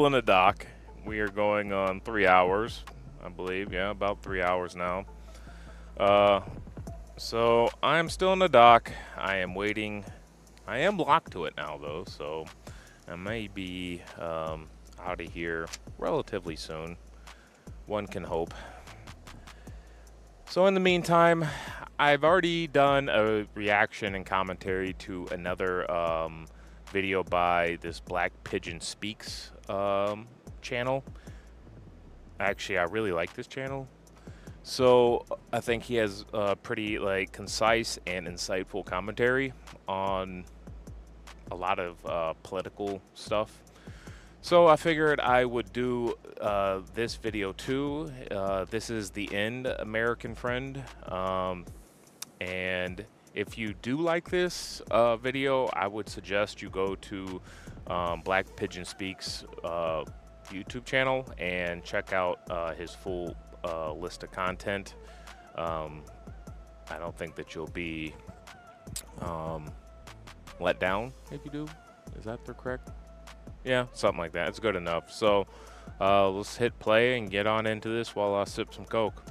In the dock. We are going on 3 hours, I believe. Yeah, about 3 hours now. Uh, so I'm still in the dock. I am waiting. I am locked to it now, though, so I may be out of here relatively soon. One can hope. So in the meantime, I've already done a reaction and commentary to another video by this Black Pigeon Speaks channel. Actually, I really like this channel. So I think he has a pretty concise and insightful commentary on a lot of political stuff. So I figured I would do this video too. This is the end, American friend. And if you do like this video, I would suggest you go to Black Pigeon Speaks YouTube channel and check out his full list of content. I don't think that you'll be let down if you do. Is that the correct? Yeah, something like that. It's good enough. So let's hit play and get on into this while I sip some Coke.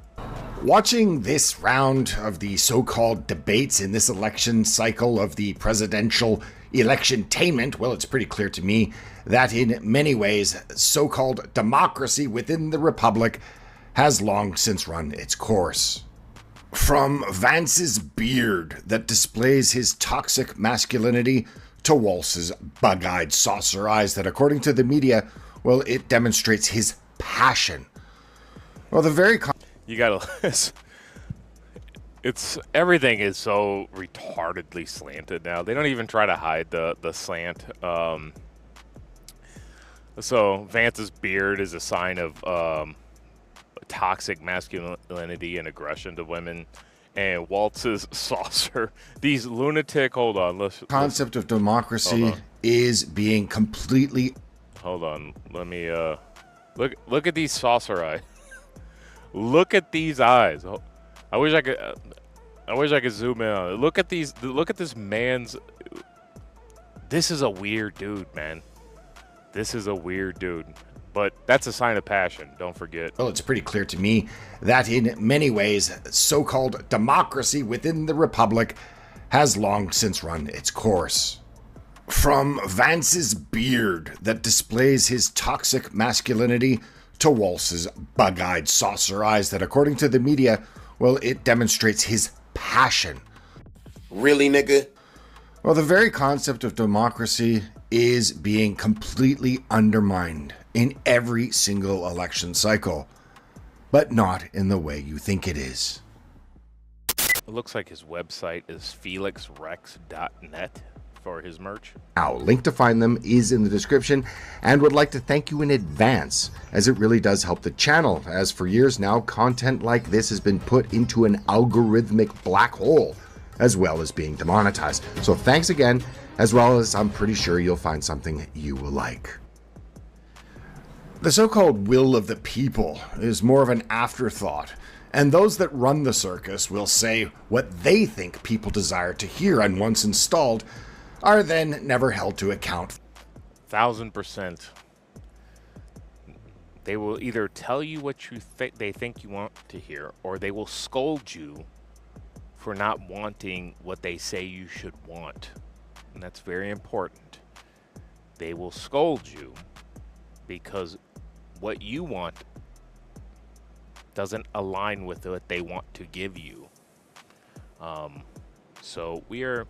Watching this round of the so-called debates in this election cycle of the presidential election-tainment, well, it's pretty clear to me that in many ways, so-called democracy within the republic has long since run its course. From Vance's beard that displays his toxic masculinity to Walz's bug-eyed saucer eyes that, according to the media, well, it demonstrates his passion. Well, the very... You gotta... It's everything is so retardedly slanted now. They don't even try to hide the slant. So Vance's beard is a sign of toxic masculinity and aggression to women. And Waltz's saucer, these lunatic. Hold on, concept of democracy is being completely. Hold on, let me look at these saucer eyes. Look at these eyes. I wish I could zoom in on it. Look at these. Look at this man's. This is a weird dude, man. This is a weird dude. But that's a sign of passion, don't forget. Well, it's pretty clear to me that in many ways, so-called democracy within the republic has long since run its course. From Vance's beard that displays his toxic masculinity to Waltz's bug-eyed saucer eyes that, according to the media, well, it demonstrates his passion. Really, nigga? Well, the very concept of democracy is being completely undermined in every single election cycle, but not in the way you think it is. It looks like his website is felixrex.net for his merch. Now, link to find them is in the description, and would like to thank you in advance, as it really does help the channel, as for years now, content like this has been put into an algorithmic black hole, as well as being demonetized. So thanks again, as well as I'm pretty sure you'll find something you will like. The so-called will of the people is more of an afterthought, and those that run the circus will say what they think people desire to hear, and once installed, are then never held to account. 1000%. They will either tell you what you they think you want to hear, or they will scold you for not wanting what they say you should want. And that's very important. They will scold you because what you want doesn't align with what they want to give you. So we're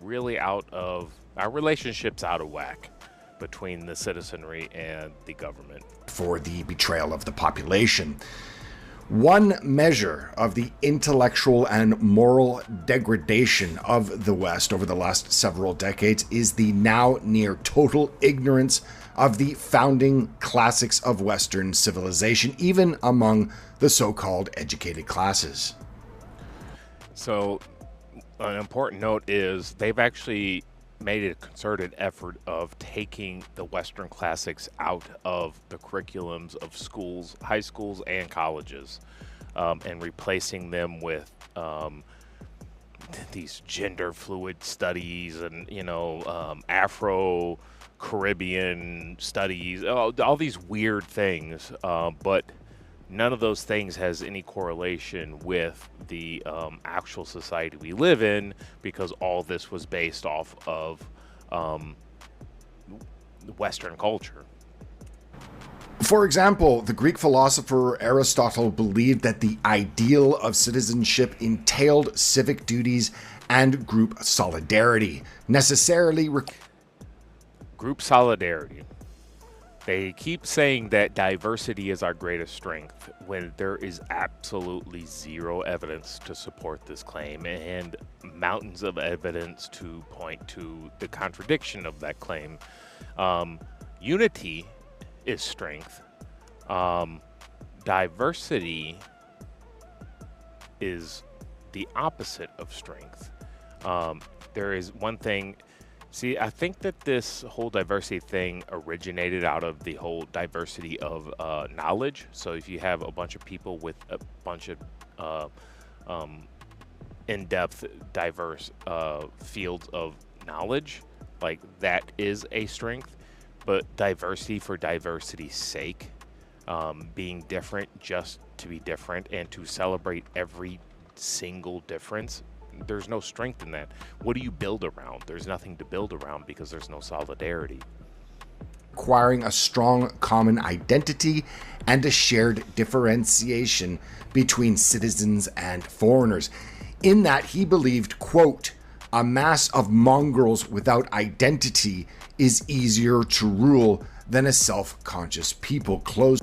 really out of our relationship's out of whack between the citizenry and the government. For the betrayal of the population. One measure of the intellectual and moral degradation of the West over the last several decades is the now near total ignorance of the founding classics of Western civilization, even among the so-called educated classes. So an important note is they've actually made a concerted effort of taking the Western classics out of the curriculums of schools, high schools and colleges, and replacing them with these gender fluid studies and, Afro Caribbean studies, all these weird things, but none of those things has any correlation with the actual society we live in, because all this was based off of um, Western culture. For example, the Greek philosopher Aristotle believed that the ideal of citizenship entailed civic duties and group solidarity, necessarily Group solidarity. They keep saying that diversity is our greatest strength when there is absolutely zero evidence to support this claim, and mountains of evidence to point to the contradiction of that claim. Unity is strength. Diversity is the opposite of strength. There is one thing. See, I think that this whole diversity thing originated out of the whole diversity of knowledge. So if you have a bunch of people with a bunch of in-depth, diverse fields of knowledge, like that is a strength. But diversity for diversity's sake, being different just to be different and to celebrate every single difference, there's no strength in that. What do you build around? There's nothing to build around because there's no solidarity. requiring a strong common identity and a shared differentiation between citizens and foreigners. In that he believed, quote, a mass of mongrels without identity is easier to rule than a self-conscious people, close.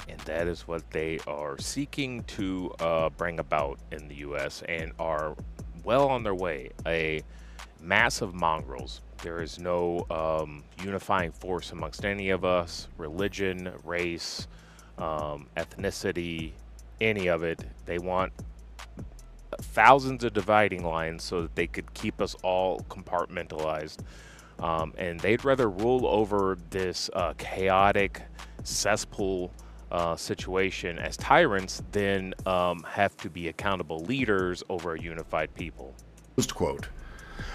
And that is what they are seeking to bring about in the U.S. and are well on their way. A mass of mongrels. There is no unifying force amongst any of us, religion, race, ethnicity, any of it. They want thousands of dividing lines so that they could keep us all compartmentalized. And they'd rather rule over this chaotic cesspool situation as tyrants than have to be accountable leaders over a unified people. Closed quote.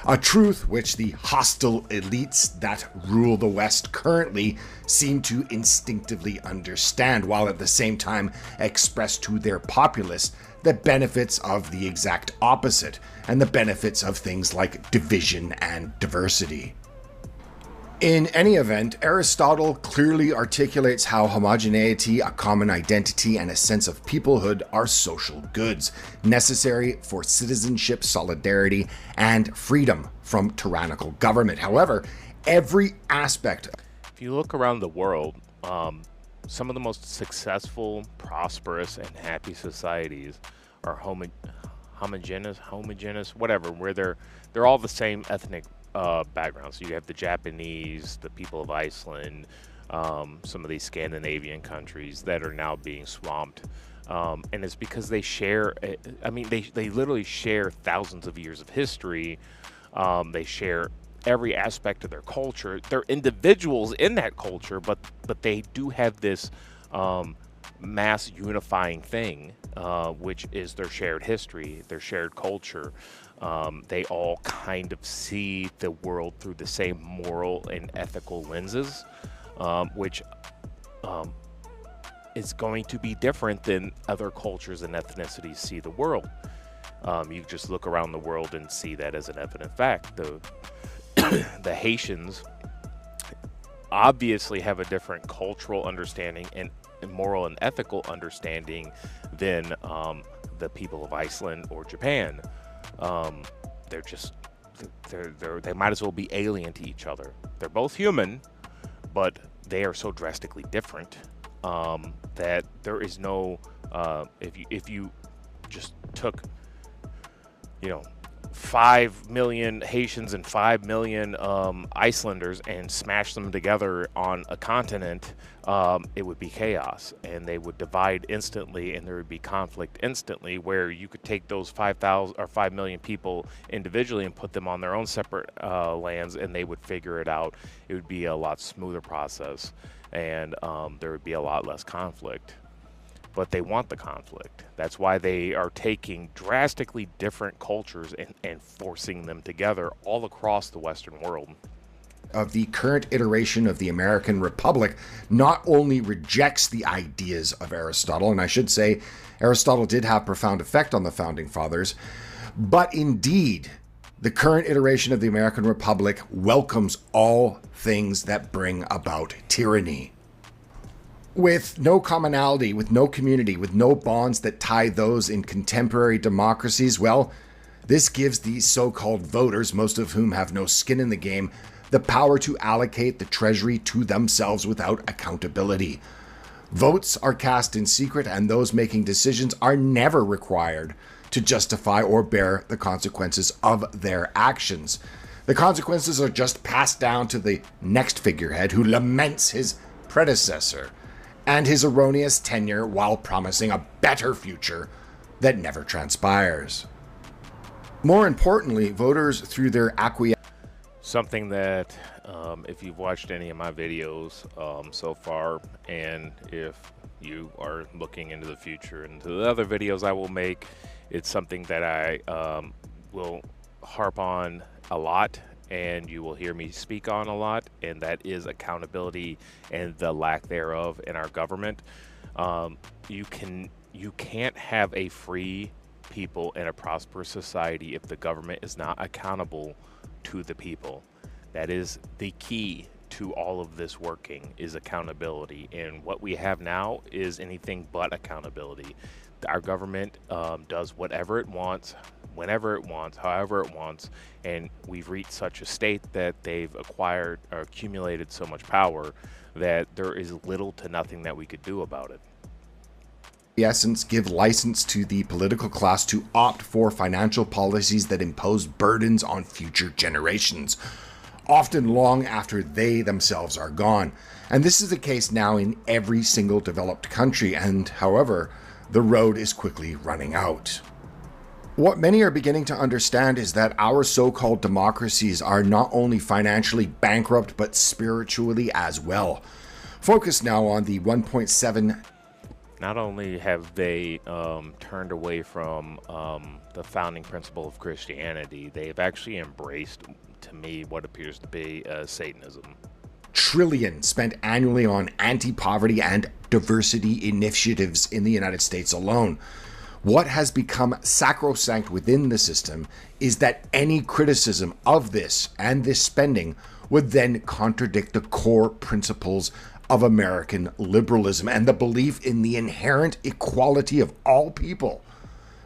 A truth which the hostile elites that rule the West currently seem to instinctively understand, while at the same time express to their populace the benefits of the exact opposite and the benefits of things like division and diversity. In any event, Aristotle clearly articulates how homogeneity, a common identity, and a sense of peoplehood are social goods, necessary for citizenship, solidarity, and freedom from tyrannical government. However, every aspect. If you look around the world, some of the most successful, prosperous, and happy societies are homogeneous, whatever, where they're all the same ethnic backgrounds. So you have the Japanese, the people of Iceland, some of these Scandinavian countries that are now being swamped. And it's because they share, they literally share thousands of years of history. They share every aspect of their culture. They're individuals in that culture, but they do have this mass unifying thing, which is their shared history, their shared culture. They all kind of see the world through the same moral and ethical lenses, which is going to be different than other cultures and ethnicities see the world. You just look around the world and see that as an evident fact. The Haitians obviously have a different cultural understanding and moral and ethical understanding than the people of Iceland or Japan. They might as well be alien to each other. They're both human, but they are so drastically different that there is no if you just took 5 million Haitians and 5 million Icelanders and smash them together on a continent, it would be chaos, and they would divide instantly, and there would be conflict instantly. Where you could take those 5,000 or 5 million people individually and put them on their own separate lands, and they would figure it out. It would be a lot smoother process, and there would be a lot less conflict. But they want the conflict. That's why they are taking drastically different cultures and forcing them together all across the Western world. of the current iteration of the American Republic not only rejects the ideas of Aristotle, and I should say Aristotle did have profound effect on the Founding Fathers, but indeed, the current iteration of the American Republic welcomes all things that bring about tyranny. With no commonality, with no community, with no bonds that tie those in contemporary democracies, well, this gives these so-called voters, most of whom have no skin in the game, the power to allocate the treasury to themselves without accountability. Votes are cast in secret, and those making decisions are never required to justify or bear the consequences of their actions. The consequences are just passed down to the next figurehead who laments his predecessor and his erroneous tenure while promising a better future that never transpires. More importantly, voters, through their acquiescence. Something that, if you've watched any of my videos so far, and if you are looking into the future and to the other videos I will make, it's something that I will harp on a lot, and you will hear me speak on a lot, and that is accountability and the lack thereof in our government. You can't have a free people in a prosperous society if the government is not accountable to the people. That is the key to all of this working, is accountability, and what we have now is anything but accountability. Our government does whatever it wants, whenever it wants, however it wants, and we've reached such a state that they've acquired or accumulated so much power that there is little to nothing that we could do about it. Essence give license to the political class to opt for financial policies that impose burdens on future generations, often long after they themselves are gone. And this is the case now in every single developed country, and however, the road is quickly running out. What many are beginning to understand is that our so-called democracies are not only financially bankrupt, but spiritually as well. Focus now on the 1.7. Not only have they turned away from the founding principle of Christianity, they've actually embraced, to me, what appears to be Satanism. Trillion spent annually on anti-poverty and diversity initiatives in the United States alone. What has become sacrosanct within the system is that any criticism of this and this spending would then contradict the core principles of American liberalism and the belief in the inherent equality of all people.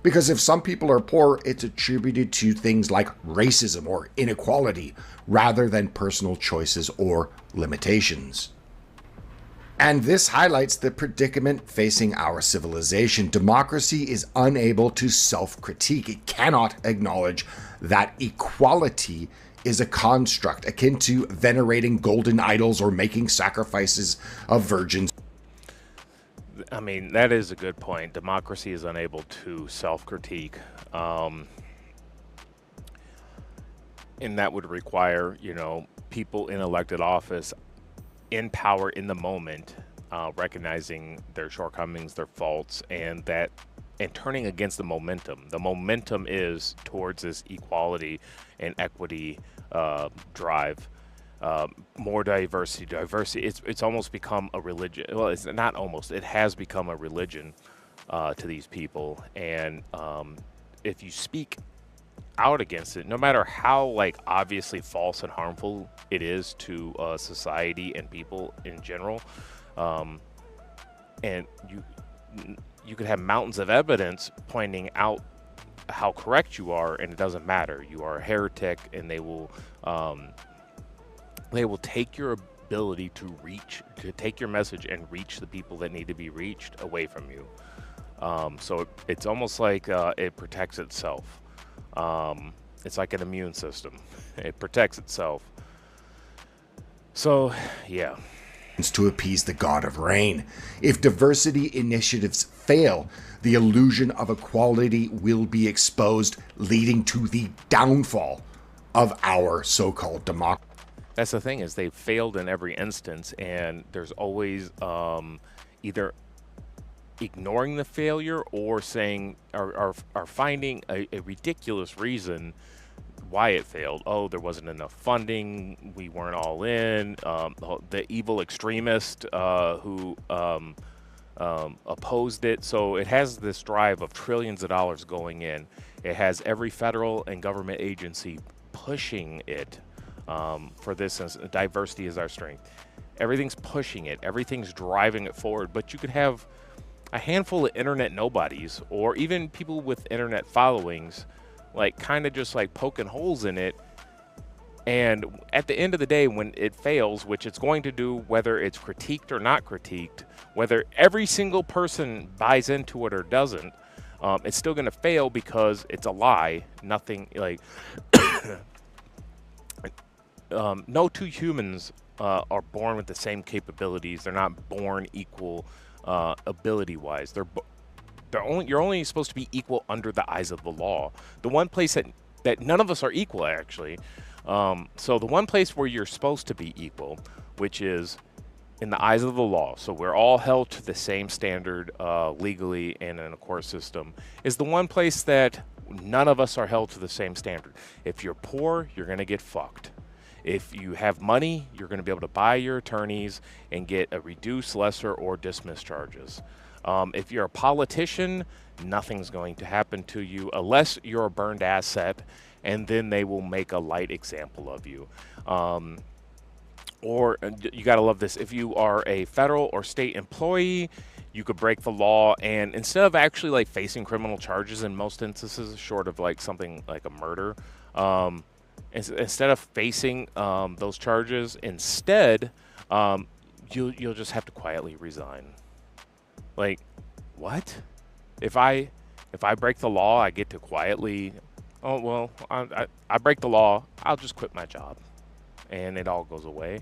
Because if some people are poor, it's attributed to things like racism or inequality rather than personal choices or limitations. And this highlights the predicament facing our civilization. Democracy is unable to self-critique. It cannot acknowledge that equality is a construct akin to venerating golden idols or making sacrifices of virgins. I mean, that is a good point. Democracy is unable to self-critique. And that would require, people in elected office in power in the moment, recognizing their shortcomings, their faults, and turning against the momentum. The momentum is towards this equality and equity drive. More diversity. It's almost become a religion. Well, it's not almost. It has become a religion to these people. And if you speak out against it, no matter how obviously false and harmful it is to society and people in general, and you could have mountains of evidence pointing out how correct you are, and it doesn't matter. You are a heretic, and they will take your ability to take your message and reach the people that need to be reached away from you. So it's almost like it protects itself. It's like an immune system. It protects itself. So, yeah. To appease the god of rain. If diversity initiatives fail, the illusion of equality will be exposed, leading to the downfall of our so-called democracy. That's the thing, is they've failed in every instance, and there's always either ignoring the failure or saying or finding a ridiculous reason why it failed. Oh, there wasn't enough funding. We weren't all in. The evil extremist who opposed it. So it has this drive of trillions of dollars going in. It has every federal and government agency pushing it for this. And diversity is our strength. Everything's pushing it. Everything's driving it forward. But you could have a handful of internet nobodies, or even people with internet followings, like kind of just like poking holes in it. And at the end of the day, when it fails, which it's going to do, whether it's critiqued or not critiqued, whether every single person buys into it or doesn't, it's still going to fail because it's a lie. Nothing like no two humans are born with the same capabilities. They're not born equal ability-wise. You're only supposed to be equal under the eyes of the law. The one place that none of us are equal, actually. So the one place where you're supposed to be equal, which is in the eyes of the law, so we're all held to the same standard legally and in a court system, is the one place that none of us are held to the same standard. If you're poor, you're going to get fucked. If you have money, you're going to be able to buy your attorneys and get a reduced, lesser, or dismiss charges. If you're a politician, nothing's going to happen to you unless you're a burned asset, and then they will make a light example of you. Or you got to love this. If you are a federal or state employee, you could break the law, and instead of actually like facing criminal charges in most instances, short of like something like a murder, instead of facing those charges, you'll just have to quietly resign. Like, what? If I break the law, I get to quietly. Oh well, I break the law. I'll just quit my job, and it all goes away.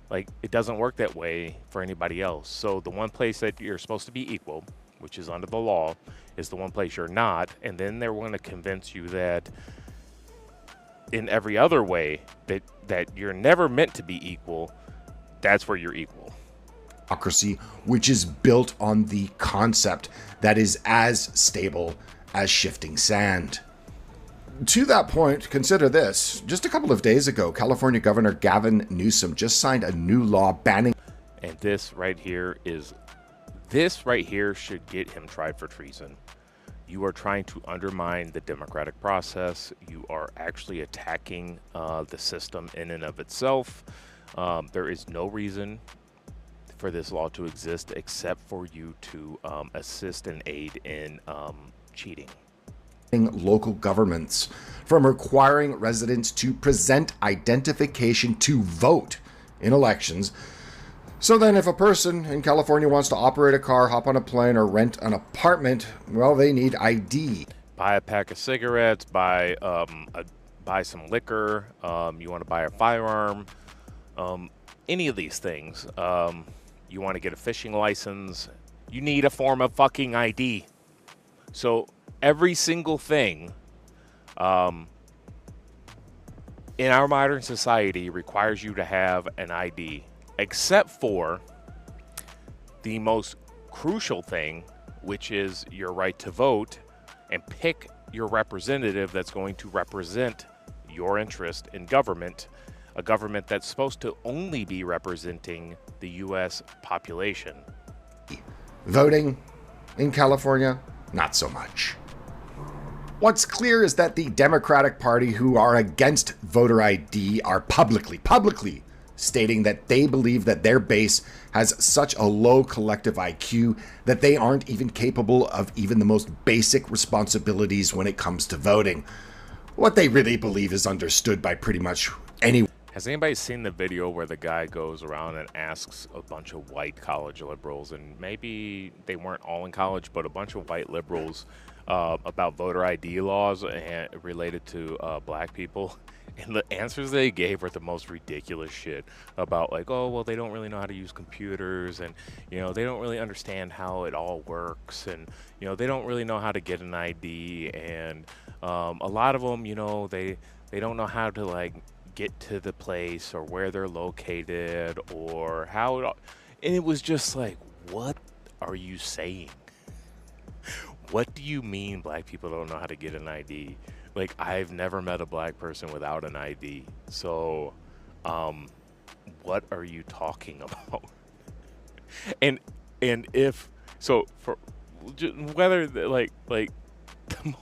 Like, it doesn't work that way for anybody else. So the one place that you're supposed to be equal, which is under the law, is the one place you're not, and then they're going to convince you that in every other way that you're never meant to be equal. That's where you're equal. Democracy, which is built on the concept that is as stable as shifting sand. To that point, consider this. Just a couple of days ago, California Governor Gavin Newsom just signed a new law banning. And this right here should get him tried for treason. You are trying to undermine the democratic process. You are actually attacking the system in and of itself. There is no reason for this law to exist except for you to assist and aid in cheating. Local governments from requiring residents to present identification to vote in elections. So then if a person in California wants to operate a car, hop on a plane, or rent an apartment, well, they need ID. Buy a pack of cigarettes, buy some liquor, you want to buy a firearm, any of these things. You want to get a fishing license, you need a form of fucking ID. So every single thing in our modern society requires you to have an ID, except for the most crucial thing, which is your right to vote and pick your representative that's going to represent your interest in government, a government that's supposed to only be representing the U.S. population. Voting in California, not so much. What's clear is that the Democratic Party, who are against voter ID, are publicly stating that they believe that their base has such a low collective IQ that they aren't even capable of even the most basic responsibilities when it comes to voting. What they really believe is understood by pretty much anyone. Has anybody seen the video where the guy goes around and asks a bunch of white college liberals, and maybe they weren't all in college, but a bunch of white liberals, about voter ID laws and related to black people? And the answers they gave were the most ridiculous shit about, like, oh, well, they don't really know how to use computers, and, you know, they don't really understand how it all works, and, you know, they don't really know how to get an ID, and a lot of them, you know, they don't know how to, like, get to the place or where they're located or how it all, and it was just like, what are you saying? What do you mean black people don't know how to get an ID? like, I've never met a black person without an ID. So, what are you talking about? and and if so, for whether like the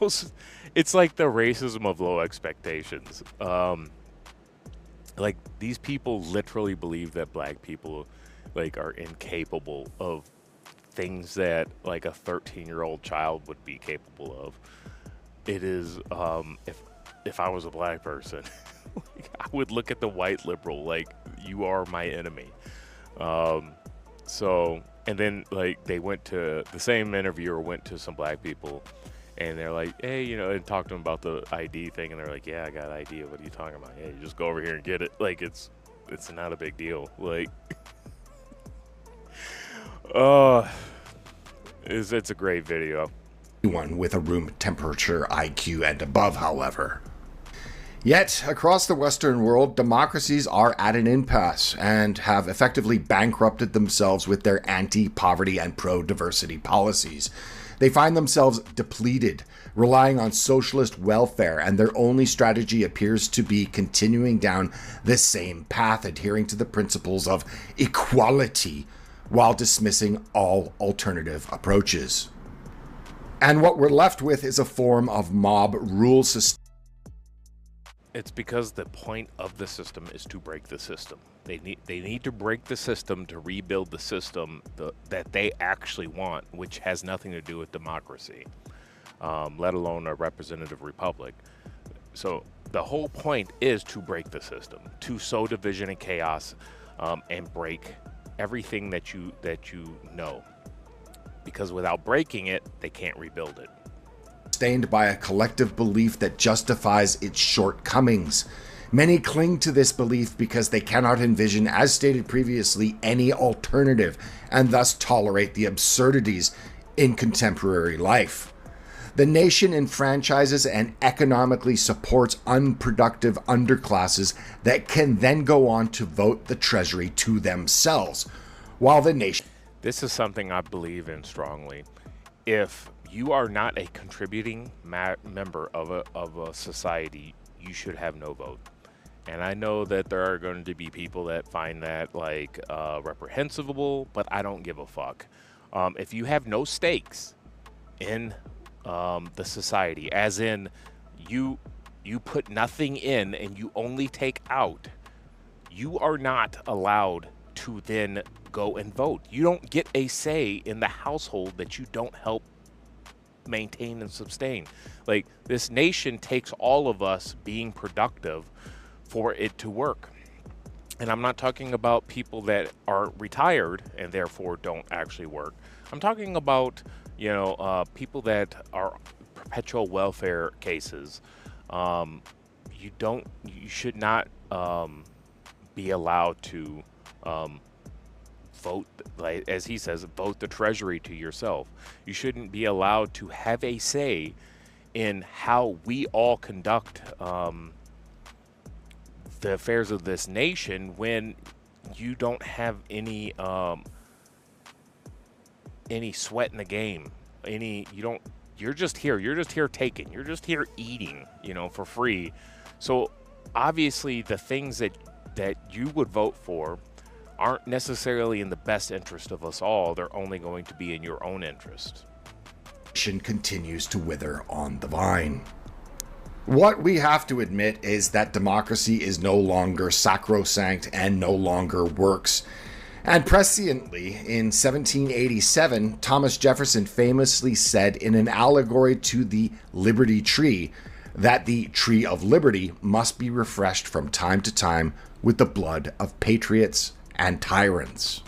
most, it's like the racism of low expectations. Like, these people literally believe that black people like are incapable of things that like a 13-year-old child would be capable of. It is, if I was a black person, like, I would look at the white liberal like, you are my enemy. So, and then like they went to the same interviewer went to some black people, and they're like, hey, you know, and talked to them about the ID thing, and they're like, yeah, I got ID. What are you talking about? Yeah, you just go over here and get it. Like, it's not a big deal. Like, uh, it's a great video. One with a room temperature IQ and above, however. Yet, across the Western world, democracies are at an impasse and have effectively bankrupted themselves with their anti-poverty and pro-diversity policies. They find themselves depleted, relying on socialist welfare, and their only strategy appears to be continuing down the same path, adhering to the principles of equality while dismissing all alternative approaches. And what we're left with is a form of mob rule system. It's because the point of the system is to break the system. They need to break the system to rebuild the system that they actually want, which has nothing to do with democracy, let alone a representative republic. So the whole point is to break the system, to sow division and chaos, and break everything that you know. Because without breaking it, they can't rebuild it. Sustained by a collective belief that justifies its shortcomings. Many cling to this belief because they cannot envision, as stated previously, any alternative, and thus tolerate the absurdities in contemporary life. The nation enfranchises and economically supports unproductive underclasses that can then go on to vote the treasury to themselves, while the nation... This is something I believe in strongly. If you are not a contributing member of a society, you should have no vote. And I know that there are going to be people that find that like reprehensible, but I don't give a fuck. If you have no stakes in the society, as in you put nothing in and you only take out, you are not allowed to then go and vote. You don't get a say in the household that you don't help maintain and sustain. Like, this nation takes all of us being productive for it to work. And I'm not talking about people that are retired and therefore don't actually work. I'm talking about, you know, people that are perpetual welfare cases. You should not be allowed to vote, like as he says, vote the treasury to yourself. You shouldn't be allowed to have a say in how we all conduct the affairs of this nation when you don't have any sweat in the game. You're just here taking. You're just here eating, you know, for free. So obviously the things that you would vote for aren't necessarily in the best interest of us all. They're only going to be in your own interest. Continues to wither on the vine. What we have to admit is that democracy is no longer sacrosanct and no longer works. And presciently, in 1787, Thomas Jefferson famously said in an allegory to the Liberty Tree that the Tree of Liberty must be refreshed from time to time with the blood of patriots and tyrants.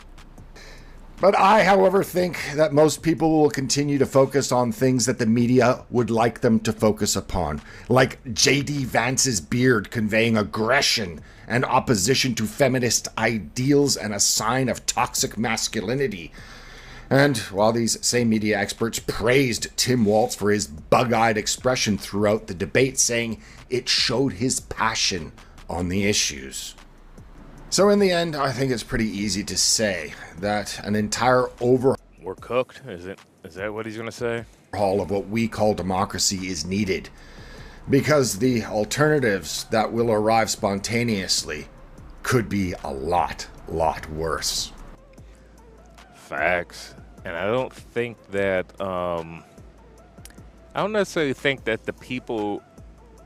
But I, however, think that most people will continue to focus on things that the media would like them to focus upon, like J.D. Vance's beard conveying aggression and opposition to feminist ideals and a sign of toxic masculinity. And while these same media experts praised Tim Walz for his bug-eyed expression throughout the debate, saying it showed his passion on the issues. So in the end, I think it's pretty easy to say that an entire We're cooked? Is that what he's going to say? overhaul of what we call democracy is needed. Because the alternatives that will arrive spontaneously could be a lot worse. Facts. And I don't think that, I don't necessarily think that the people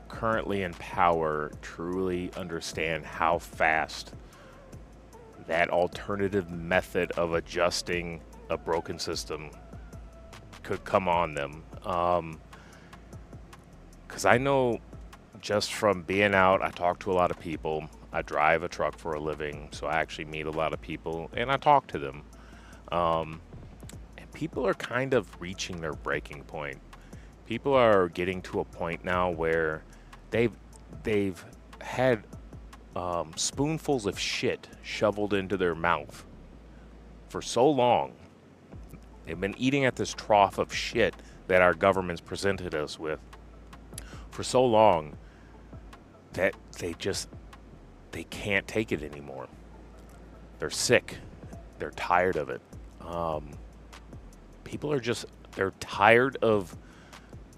currently in power truly understand how fast that alternative method of adjusting a broken system could come on them. Because I know just from being out, I talk to a lot of people. I drive a truck for a living, so I actually meet a lot of people and I talk to them. And people are kind of reaching their breaking point. People are getting to a point now where they've had spoonfuls of shit shoveled into their mouth for so long. They've been eating at this trough of shit that our government's presented us with for so long that they can't take it anymore. They're sick. They're tired of it. People are they're tired of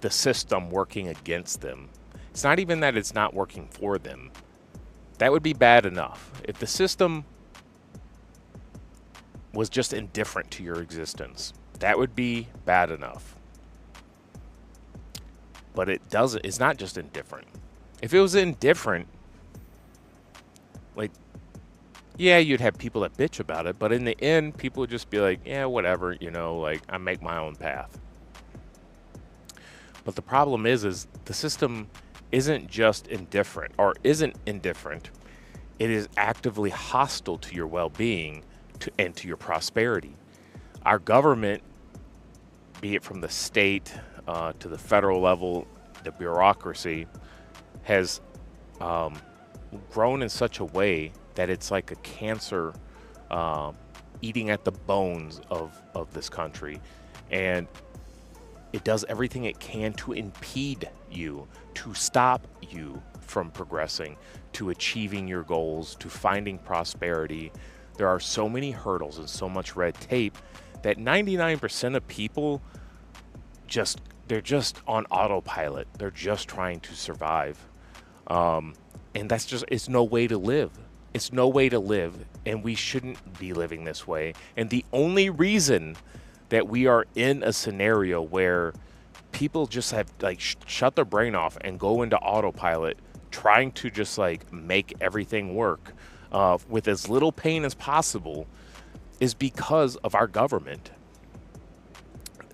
the system working against them. It's not even that it's not working for them. That would be bad enough. If the system was just indifferent to your existence, that would be bad enough. But it's not just indifferent. If it was indifferent, like, yeah, you'd have people that bitch about it, but in the end, people would just be like, yeah, whatever, like, I make my own path. But the problem is the system isn't just indifferent, or isn't indifferent. It is actively hostile to your well-being and to your prosperity. Our government, be it from the state to the federal level, the bureaucracy, has grown in such a way that it's like a cancer eating at the bones of this country. And it does everything it can to impede you, to stop you from progressing, to achieving your goals, to finding prosperity. There are so many hurdles and so much red tape that 99% of people they're just on autopilot. They're just trying to survive. And it's no way to live. It's no way to live, and we shouldn't be living this way. And the only reason that we are in a scenario where people just have shut their brain off and go into autopilot, trying to just make everything work with as little pain as possible, is because of our government.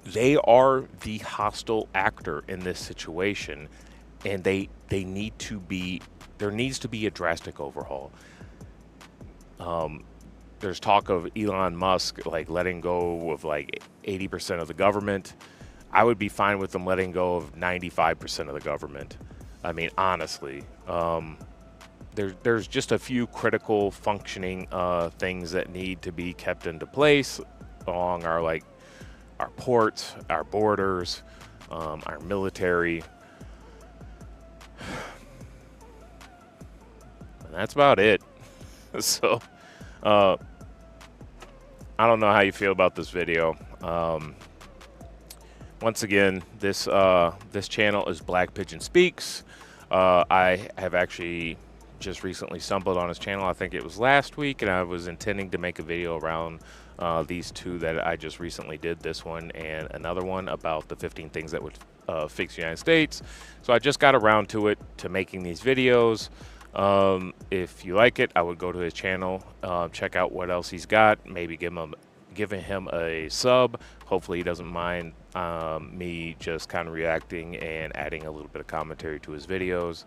They are the hostile actor in this situation, and there needs to be a drastic overhaul. There's talk of Elon Musk letting go of 80% of the government. I would be fine with them letting go of 95% of the government. I mean, honestly, there's just a few critical functioning things that need to be kept into place along our ports, our borders, our military. And that's about it. So, I don't know how you feel about this video. Once again, this channel is Black Pigeon Speaks. I have actually just recently stumbled on his channel. I think it was last week, and I was intending to make a video around these two that I just recently did, this one and another one about the 15 things that would fix the United States. So I just got around to making these videos. If you like it, I would go to his channel, check out what else he's got, maybe giving him a sub. Hopefully he doesn't mind me just kind of reacting and adding a little bit of commentary to his videos.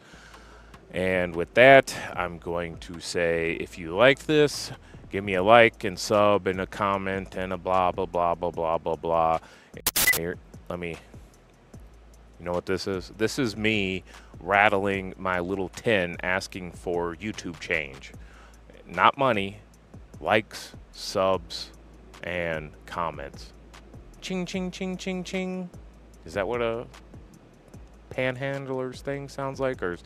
And with that, I'm going to say, if you like this, give me a like and sub and a comment and a blah blah blah blah blah blah blah. Here, you know what this is? This is me rattling my little tin asking for YouTube change. Not money, likes, subs, and comments. Ching, ching, ching, ching, ching. Is that what a panhandler's thing sounds like? Or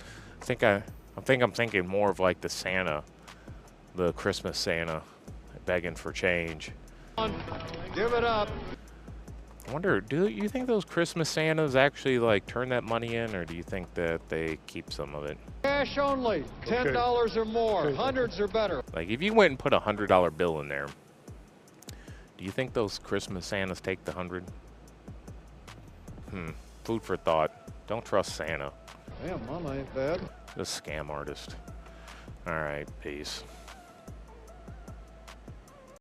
I'm thinking more of the Santa, the Christmas Santa begging for change. Give it up. I wonder, do you think those Christmas Santas actually like turn that money in, or do you think that they keep some of it? Cash only, $10 or more, hundreds or better. Like if you went and put a $100 bill in there, do you think those Christmas Santas take the 100? Food for thought. Don't trust Santa. Damn, mama ain't bad. Just scam artist. All right, peace.